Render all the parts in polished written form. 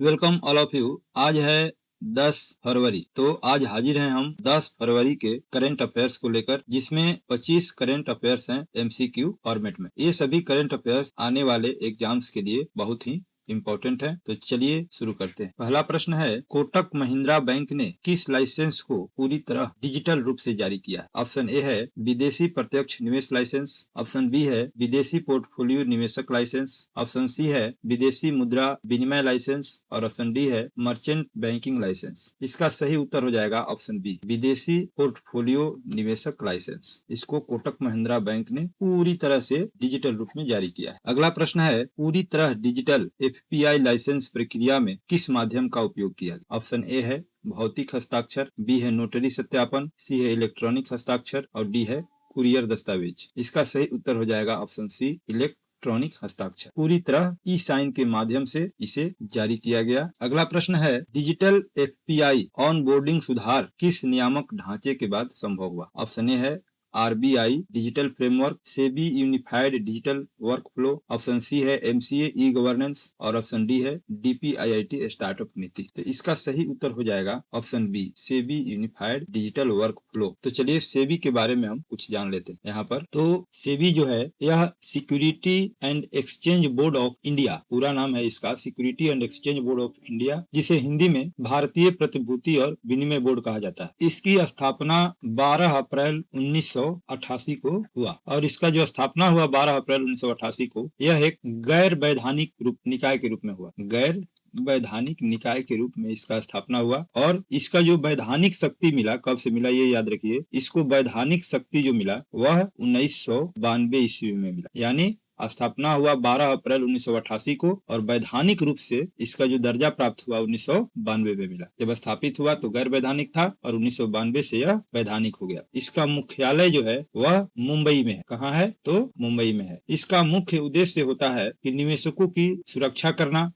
Welcome all of you. आज है 10 फरवरी। तो आज हाजिर हैं हम 10 फरवरी के करंट अफेयर्स को लेकर, जिसमें 25 करंट अफेयर्स हैं एमसीक्यू फॉर्मेट में। ये सभी करंट अफेयर्स आने वाले एग्जाम्स के लिए बहुत ही इम्पोर्टेंट है। तो चलिए शुरू करते हैं। पहला प्रश्न है, कोटक महिंद्रा बैंक ने किस लाइसेंस को पूरी तरह डिजिटल रूप से जारी किया? ऑप्शन ए है विदेशी प्रत्यक्ष निवेश लाइसेंस, ऑप्शन बी है विदेशी पोर्टफोलियो निवेशक लाइसेंस, ऑप्शन सी है विदेशी मुद्रा विनिमय लाइसेंस और ऑप्शन डी है मर्चेंट बैंकिंग लाइसेंस। इसका सही उत्तर हो जाएगा ऑप्शन बी, विदेशी पोर्टफोलियो निवेशक लाइसेंस। इसको कोटक महिंद्रा बैंक ने पूरी तरह से डिजिटल रूप में जारी किया है। अगला प्रश्न है, पूरी तरह डिजिटल एफपीआई लाइसेंस प्रक्रिया में किस माध्यम का उपयोग किया गया? ऑप्शन ए है भौतिक हस्ताक्षर, बी है नोटरी सत्यापन, सी है इलेक्ट्रॉनिक हस्ताक्षर और डी है कुरियर दस्तावेज। इसका सही उत्तर हो जाएगा ऑप्शन सी, इलेक्ट्रॉनिक हस्ताक्षर। पूरी तरह ई साइन के माध्यम से इसे जारी किया गया। अगला प्रश्न है, डिजिटल एफपीआई ऑन बोर्डिंग सुधार किस नियामक ढांचे के बाद संभव हुआ? ऑप्शन ए है RBI digital framework, SEBI unified digital workflow, option C है एमसीए ई गवर्नेंस और ऑप्शन डी है डीपीआईआईटी स्टार्टअप नीति। तो इसका सही उत्तर हो जाएगा option B, SEBI unified digital workflow. तो चलिए सेबी के बारे में हम कुछ जान लेते हैं यहाँ पर। तो सेबी जो है यह security and exchange board of India, पूरा नाम है इसका security and exchange board of India, जिसे हिंदी में भारतीय प्रतिभूति और विनिमय बोर्ड कहा जाता है। इसकी स्थापना 12 अप्रैल 1988 को हुआ और इसका जो स्थापना हुआ 12 अप्रैल 1988 को, यह एक गैर वैधानिक निकाय के रूप में हुआ। गैर वैधानिक निकाय के रूप में इसका स्थापना हुआ और इसका जो वैधानिक शक्ति मिला, कब से मिला ये याद रखिए। इसको वैधानिक शक्ति जो मिला वह 1992 ईस्वी में मिला, यानी स्थापना हुआ 12 अप्रैल 1988 को और वैधानिक रूप से इसका जो दर्जा प्राप्त हुआ 1992 में मिला। जब स्थापित हुआ तो गैर वैधानिक था और 1992 से यह वैधानिक हो गया। इसका मुख्यालय जो है वह मुंबई में है। कहाँ है? तो मुंबई में है। इसका मुख्य उद्देश्य होता है कि निवेशकों की सुरक्षा करना,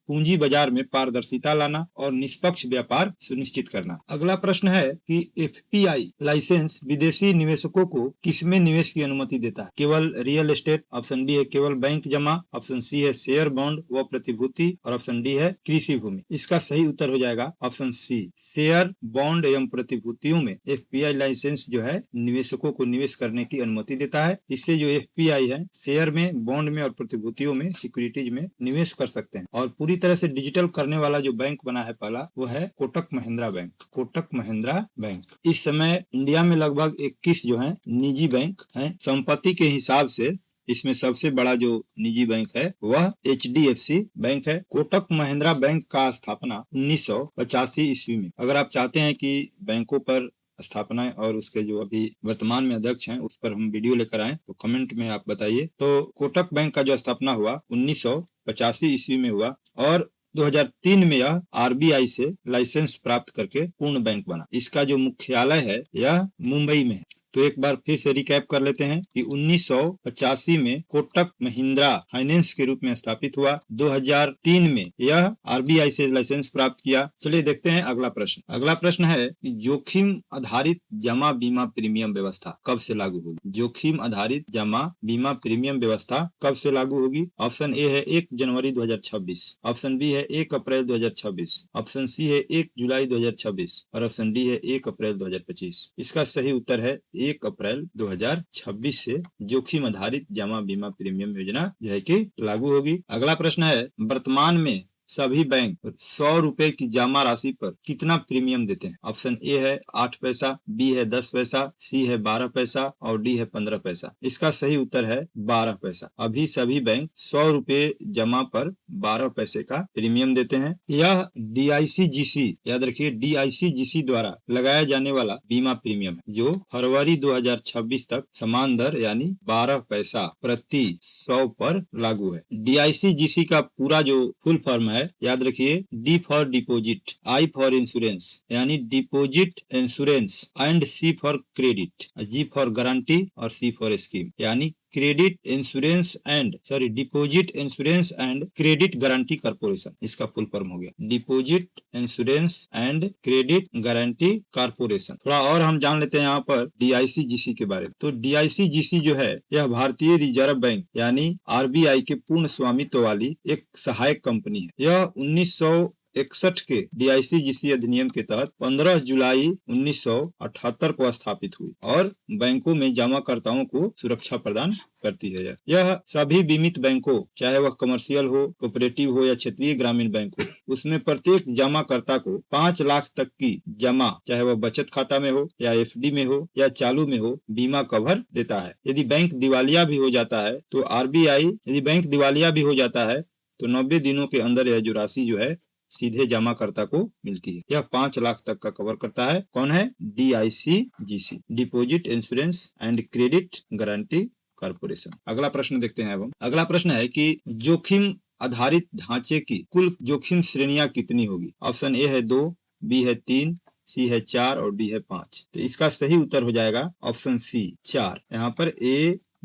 पूंजी बाजार में पारदर्शिता लाना और निष्पक्ष व्यापार सुनिश्चित करना। अगला प्रश्न है कि एफपीआई लाइसेंस विदेशी निवेशकों को किसमें निवेश की अनुमति देता है? केवल रियल एस्टेट, ऑप्शन बी है केवल बैंक जमा, ऑप्शन सी है शेयर बॉन्ड व प्रतिभूति और ऑप्शन डी है कृषि भूमि। इसका सही उत्तर हो जाएगा ऑप्शन सी, शेयर बॉन्ड एवं प्रतिभूतियों में एफपीआई लाइसेंस जो है निवेशकों को निवेश करने की अनुमति देता है। इससे जो एफपीआई है शेयर में, बॉन्ड में और प्रतिभूतियों में, सिक्योरिटीज में निवेश कर सकते हैं। और पूरी तरह से डिजिटल करने वाला जो बैंक बना है पहला, वो है कोटक महिंद्रा बैंक। कोटक महिंद्रा बैंक इस समय इंडिया में लगभग 21 जो है निजी बैंक हैं। संपत्ति के हिसाब से इसमें सबसे बड़ा जो निजी बैंक है वह एचडीएफसी बैंक है। कोटक महिंद्रा बैंक का स्थापना 1985 ईस्वी में। अगर आप चाहते हैं कि बैंकों पर स्थापना और उसके जो अभी वर्तमान में अध्यक्ष हैं उस पर हम वीडियो लेकर आए तो कमेंट में आप बताइए। तो कोटक बैंक का जो स्थापना हुआ 1985 ईस्वी में हुआ और 2003 में यह आरबीआई से लाइसेंस प्राप्त करके पूर्ण बैंक बना। इसका जो मुख्यालय है यह मुंबई में है। तो एक बार फिर से रिकैप कर लेते हैं कि 1985 में कोटक महिंद्रा फाइनेंस के रूप में स्थापित हुआ। 2003 में यह आरबीआई से लाइसेंस प्राप्त किया। चलिए देखते हैं अगला प्रश्न। अगला प्रश्न है कि जोखिम आधारित जमा बीमा प्रीमियम व्यवस्था कब से लागू होगी? जोखिम आधारित जमा बीमा प्रीमियम व्यवस्था कब से लागू होगी? ऑप्शन ए है 1 जनवरी 2026, ऑप्शन बी है 1 अप्रैल 2026, ऑप्शन सी है 1 जुलाई 2026 और ऑप्शन डी है 1 अप्रैल 2025। इसका सही उत्तर है 1 अप्रैल 2026 से जोखिम आधारित जमा बीमा प्रीमियम योजना जो है कि लागू होगी। अगला प्रश्न है, वर्तमान में सभी बैंक 100 रुपए की जमा राशि पर कितना प्रीमियम देते हैं? ऑप्शन ए है 8 पैसा, बी है 10 पैसा, सी है 12 पैसा और डी है 15 पैसा। इसका सही उत्तर है 12 पैसा। अभी सभी बैंक 100 रुपए जमा पर 12 पैसे का प्रीमियम देते हैं। यह डीआईसीजीसी, याद रखिए डीआईसीजीसी द्वारा लगाया जाने वाला बीमा प्रीमियम है जो फरवरी 2026 तक समान दर यानी 12 पैसा प्रति 100 पर लागू है। डीआईसीजीसी का पूरा जो फुल फॉर्म है, याद रखिए, D for deposit, I for insurance यानी deposit insurance and C for credit, G for guarantee और सी फॉर स्कीम यानी credit insurance and deposit insurance and credit guarantee corporation, इसका फुल फॉर्म हो गया deposit insurance and credit guarantee corporation. थोड़ा और हम जान लेते हैं यहाँ पर DICGC के बारे में। तो DICGC जो है यह भारतीय रिजर्व बैंक यानी RBI के पूर्ण स्वामित्व वाली एक सहायक कंपनी है। यह 1961 के DICGC अधिनियम के तहत 15 जुलाई 1978 को स्थापित हुई और बैंकों में जमाकर्ताओं को सुरक्षा प्रदान करती है। यह सभी बीमित बैंकों, चाहे वह कमर्शियल हो, कोऑपरेटिव हो या क्षेत्रीय ग्रामीण बैंक हो, उसमें प्रत्येक जमाकर्ता को 5 लाख तक की जमा, चाहे वह बचत खाता में हो या FD में हो या चालू में हो, बीमा कवर देता है। यदि बैंक दिवालिया भी हो जाता है तो RBI, यदि बैंक दिवालिया भी हो जाता है तो 90 दिनों के अंदर यह जो राशि जो है सीधे जमाकर्ता को मिलती है। यह 5 लाख तक का कवर करता है। कौन है? DICGC, deposit insurance and credit guarantee corporation. अगला प्रश्न देखते हैं। अब अगला प्रश्न है कि जोखिम आधारित ढांचे की कुल जोखिम श्रेणियां कितनी होगी? ऑप्शन ए है 2, बी है 3, सी है 4 और डी है 5। तो इसका सही उत्तर हो जाएगा ऑप्शन सी 4। यहाँ पर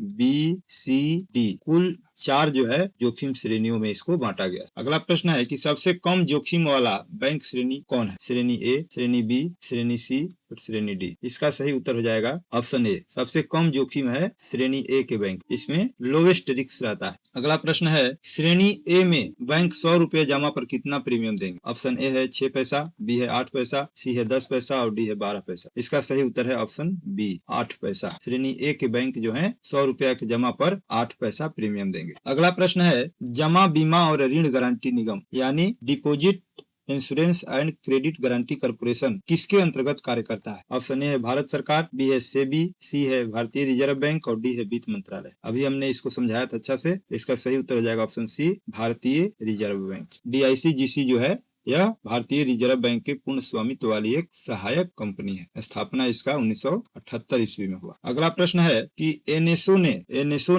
ABCD कुल 4 जो है जोखिम श्रेणियों में इसको बांटा गया। अगला प्रश्न है कि सबसे कम जोखिम वाला बैंक श्रेणी कौन है? श्रेणी A, श्रेणी B, श्रेणी C और श्रेणी D। इसका सही उत्तर हो जाएगा ऑप्शन ए। सबसे कम जोखिम है श्रेणी A के बैंक, इसमें लोवेस्ट रिस्क रहता है। अगला प्रश्न है श्रेणी A में बैंक 100 रुपए जमा पर कितना प्रीमियम देंगे? ऑप्शन ए है 6 पैसा, बी है 8 पैसा, सी है 10 पैसा और डी है 12 पैसा। इसका सही उत्तर है ऑप्शन बी 8 पैसा। श्रेणी A के बैंक जो है 100 रुपया के जमा पर 8 पैसा प्रीमियम देंगे। अगला प्रश्न है जमा बीमा और ऋण गारंटी निगम यानी deposit insurance and credit guarantee corporation किसके अंतर्गत कार्य करता है? ऑप्शन ए है भारत सरकार, बी है सेबी, सी है भारतीय रिजर्व बैंक और डी है वित्त मंत्रालय। अभी हमने इसको समझाया था अच्छा से। इसका सही उत्तर हो जाएगा ऑप्शन सी भारतीय रिजर्व बैंक। DICGC जो है यह भारतीय रिजर्व बैंक के पूर्ण स्वामित्व वाली एक सहायक कंपनी है। स्थापना इसका 1978 ईस्वी में हुआ। अगला प्रश्न है कि एनएसओ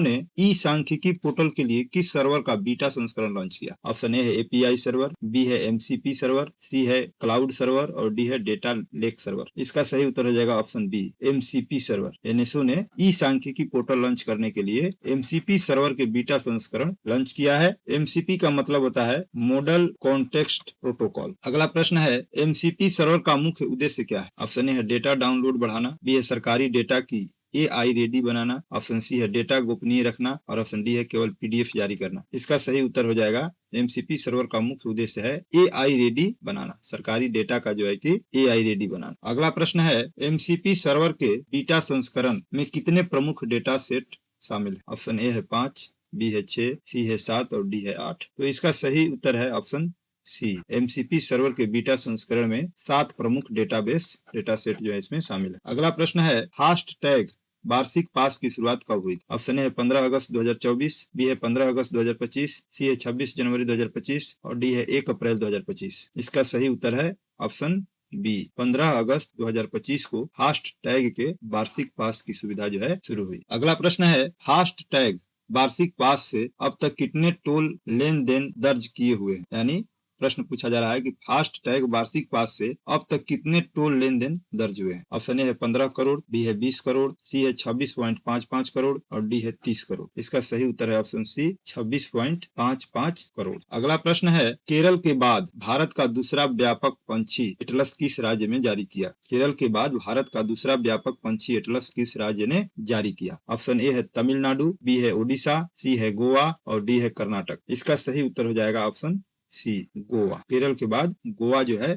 ने ई सांख्यिकी पोर्टल के लिए किस सर्वर का बीटा संस्करण लॉन्च किया? ऑप्शन ए है API सर्वर, बी है MCP सर्वर, सी है क्लाउड सर्वर और डी है डेटा लेक सर्वर। इसका सही उत्तर हो जाएगा option B MCP server. NSO ने ई सांख्यिकी पोर्टल लॉन्च करने के लिए MCP सर्वर के बीटा संस्करण लॉन्च किया है। MCP का मतलब होता है मॉडल कॉन्टेक्स्ट प्रोटोकॉल। अगला प्रश्न है MCP सर्वर का मुख्य उद्देश्य क्या है? ऑप्शन ए है डेटा डाउनलोड बढ़ाना, बी है सरकारी डेटा की AI रेडी बनाना, ऑप्शन सी है डेटा गोपनीय रखना और ऑप्शन डी है केवल PDF जारी करना। इसका सही उत्तर हो जाएगा MCP सर्वर का मुख्य उद्देश्य है AI रेडी बनाना, सरकारी डेटा का जो है कि AI रेडी बनाना। अगला प्रश्न है MCP सर्वर के बीटा संस्करण में कितने प्रमुख डेटा सेट शामिल है? ऑप्शन ए है 5, बी है 6, सी है 7 और डी है 8। तो इसका सही उत्तर है ऑप्शन सी। MCP सर्वर के बीटा संस्करण में 7 प्रमुख डेटाबेस डेटा सेट जो है इसमें शामिल है। अगला प्रश्न है फास्ट टैग वार्षिक पास की शुरुआत कब हुई? ऑप्शन ए है 15 अगस्त 2024, बी है 15 अगस्त 2025, सी है 26 जनवरी 2025 और डी है 1 अप्रैल 2025। इसका सही उत्तर है ऑप्शन बी 15 अगस्त 2025 को फास्ट टैग के वार्षिक पास की सुविधा जो है शुरू हुई। अगला प्रश्न है फास्ट टैग वार्षिक पास से अब तक कितने टोल लेन देन दर्ज किए हुए हैं? यानी प्रश्न पूछा जा रहा है कि फास्ट टैग वार्षिक पास से अब तक कितने टोल लेन देन दर्ज हुए हैं? ऑप्शन ए है 15 करोड़, बी है 20 करोड़, सी है 26.55 करोड़ और डी है 30 करोड़। इसका सही उत्तर है ऑप्शन सी 26.55 करोड़। अगला प्रश्न है केरल के बाद भारत का दूसरा व्यापक पंछी एटलस किस राज्य में जारी किया? केरल के बाद भारत का दूसरा व्यापक पंछी एटलस किस राज्य ने जारी किया? ऑप्शन ए है तमिलनाडु, बी है उड़ीसा, सी है गोवा और डी है कर्नाटक। इसका सही उत्तर हो जाएगा ऑप्शन सी गोवा। केरल के बाद गोवा जो है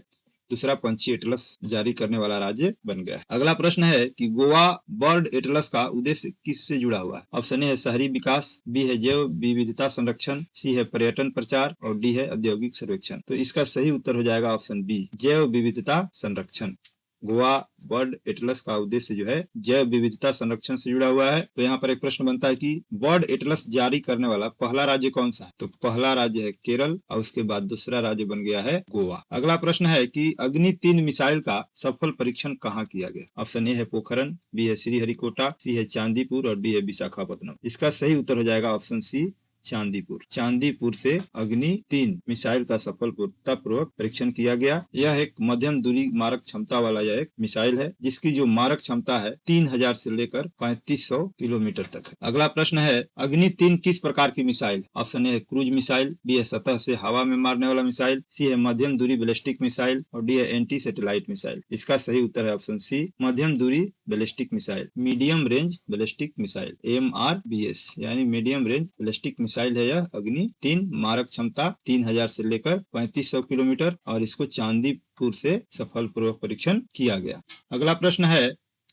दूसरा पंछी एटलस जारी करने वाला राज्य बन गया। अगला प्रश्न है कि गोवा बर्ड एटलस का उद्देश्य किससे जुड़ा हुआ है? ऑप्शन ए है शहरी विकास, बी है जैव विविधता संरक्षण, सी है पर्यटन प्रचार और डी है औद्योगिक सर्वेक्षण। तो इसका सही उत्तर हो जाएगा ऑप्शन बी जैव विविधता संरक्षण। गोवा बर्ड एटलस का उद्देश्य जो है जैव विविधता संरक्षण से जुड़ा हुआ है। तो यहाँ पर एक प्रश्न बनता है कि बर्ड एटलस जारी करने वाला पहला राज्य कौन सा है? तो पहला राज्य है केरल और उसके बाद दूसरा राज्य बन गया है गोवा। अगला प्रश्न है कि अग्नि 3 मिसाइल का सफल परीक्षण कहाँ किया गया? ऑप्शन ए है पोखरन, बी है श्रीहरिकोटा, सी है चांदीपुर और डी है विशाखापट्टनम। इसका सही उत्तर हो जाएगा ऑप्शन सी चांदीपुर। चांदीपुर से अग्नि-3 मिसाइल का सफलतापूर्वक परीक्षण किया गया। यह एक मध्यम दूरी मारक क्षमता वाला यह एक मिसाइल है, जिसकी जो मारक क्षमता है 3000 से लेकर 3500 किलोमीटर तक है। अगला प्रश्न है, अग्नि-3 किस प्रकार की मिसाइल? ऑप्शन ए है क्रूज मिसाइल, बी है सतह से हवा में मारने वाला मिसाइल, सी है मध्यम दूरी बैलिस्टिक मिसाइल और डी है एंटी सैटेलाइट मिसाइल। इसका सही उत्तर है ऑप्शन सी, मध्यम दूरी ballistic missile, medium range ballistic missile, MRBS यानी मीडियम रेंज बैलिस्टिक मिसाइल है यह अग्नि-3, मारक क्षमता 3000 से लेकर 3500 किलोमीटर और इसको चांदीपुर से सफलपूर्वक परीक्षण किया गया। अगला प्रश्न है,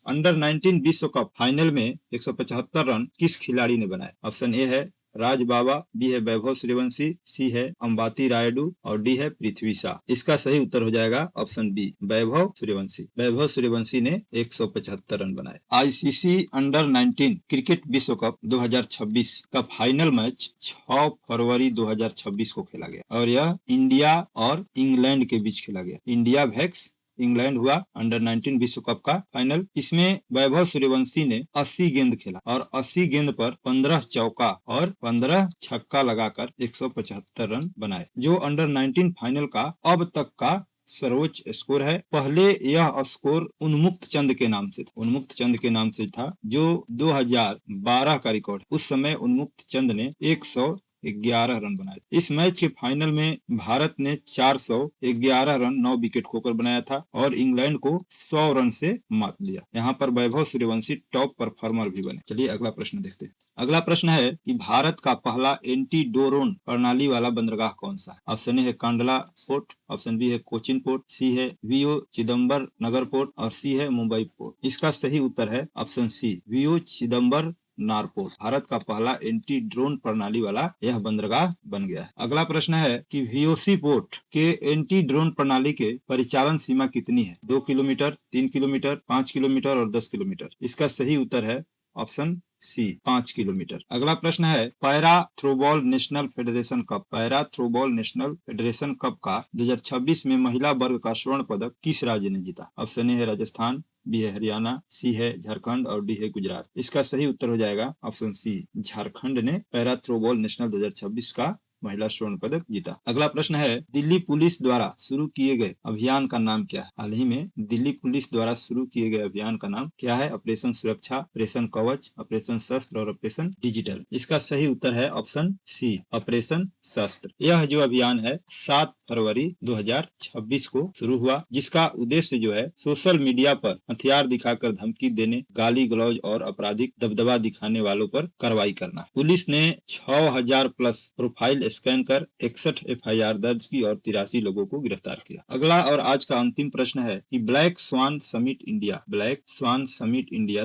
अंडर 19 विश्व कप फाइनल में 175 रन किस खिलाड़ी ने बनाए? ऑप्शन ए है राज बाबा, बी है वैभव सूर्यवंशी, सी है अंबाती रायडू और डी है पृथ्वी शाह। इसका सही उत्तर हो जाएगा ऑप्शन बी, वैभव सूर्यवंशी। वैभव सूर्यवंशी ने 175 रन बनाए। आईसीसी अंडर 19 क्रिकेट विश्व कप 2026 का फाइनल मैच 6 फरवरी 2026 को खेला गया और यह इंडिया और इंग्लैंड के बीच खेला गया। इंडिया वर्सेस इंग्लैंड हुआ अंडर 19 विश्व कप का फाइनल। इसमें वैभव सूर्यवंशी ने 80 गेंद खेला और 80 गेंद पर 15 चौका और 15 छक्का लगाकर 175 रन बनाए, जो अंडर 19 फाइनल का अब तक का सर्वोच्च स्कोर है। पहले यह स्कोर उन्मुक्त चंद के नाम से था, उन्मुक्त चंद के नाम से था, जो 2012 का रिकॉर्ड। उस समय उन्मुक्त चंद ने 111 रन बनाए। इस मैच के फाइनल में भारत ने 411 रन 9 विकेट खोकर बनाया था और इंग्लैंड को 100 रन से मात दिया। यहाँ पर वैभव सूर्यवंशी टॉप परफॉर्मर भी बने। चलिए अगला प्रश्न देखते हैं। अगला प्रश्न है कि भारत का पहला एंटी ड्रोन प्रणाली वाला बंदरगाह कौन सा है? ऑप्शन ए है कांडला पोर्ट, ऑप्शन बी है कोचिन पोर्ट, सी है वीओ चिदम्बर नगर पोर्ट और सी है मुंबई पोर्ट। इसका सही उत्तर है option C, VO Chidambaranar port. Bharat का पहला एंटी ड्रोन प्रणाली वाला यह बंदरगाह बन गया है। अगला प्रश्न है कि वीओसी पोर्ट के एंटी ड्रोन प्रणाली के परिचालन सीमा कितनी है? 2 किलोमीटर, 3 किलोमीटर, 5 किलोमीटर और 10 किलोमीटर। इसका सही उत्तर है ऑप्शन सी, 5 किलोमीटर। अगला प्रश्न है, para throwball national federation cup, para throwball national federation cup का 2026 में महिला वर्ग का स्वर्ण पदक किस राज्य ने जीता? ऑप्शन ए है राजस्थान, बी है हरियाणा, सी है झारखंड और डी है गुजरात। इसका सही उत्तर हो जाएगा ऑप्शन सी, झारखंड ने पैरा थ्रोबॉल नेशनल 2026 का महिला स्वर्ण पदक जीता। अगला प्रश्न है, दिल्ली पुलिस द्वारा शुरू किए गए अभियान का नाम क्या है? हाल ही में दिल्ली पुलिस द्वारा शुरू किए गए अभियान का नाम क्या है? ऑपरेशन सुरक्षा, ऑपरेशन कवच, ऑपरेशन शस्त्र और ऑपरेशन डिजिटल। इसका सही उत्तर है ऑप्शन सी, ऑपरेशन शस्त्र। यह जो अभियान है 7 फरवरी 2026 को शुरू हुआ, जिसका उद्देश्य जो है सोशल मीडिया पर हथियार दिखाकर धमकी देने, गाली गलौज और आपराधिक दबदबा दिखाने वालों पर कार्रवाई करना। पुलिस ने 6000 प्लस प्रोफाइल स्कैन कर 61 FIR दर्ज की और 83 लोगों को गिरफ्तार किया। अगला और आज का अंतिम प्रश्न है कि ब्लैक स्वान समिट इंडिया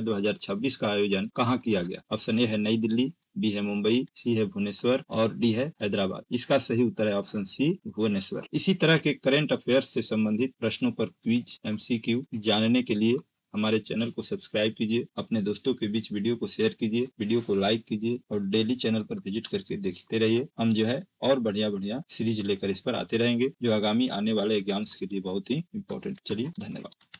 2026 का आयोजन कहाँ किया गया? ऑप्शन ए है नई दिल्ली, बी है मुंबई, सी है भुवनेश्वर और डी है हैदराबाद। इसका सही उत्तर है ऑप्शन सी, भुवनेश्वर। इसी तरह के करंट अफेयर्स से संबंधित प्रश्नों पर क्विज MCQ जानने के लिए हमारे चैनल को सब्सक्राइब कीजिए, अपने दोस्तों के बीच वीडियो को शेयर कीजिए, वीडियो को लाइक कीजिए और डेली चैनल पर विजिट करके देखते रहिए। हम जो है और बढ़िया सीरीज लेकर इस पर आते रहेंगे, जो आगामी आने वाले एग्जाम्स के लिए बहुत ही इम्पोर्टेंट। चलिए धन्यवाद।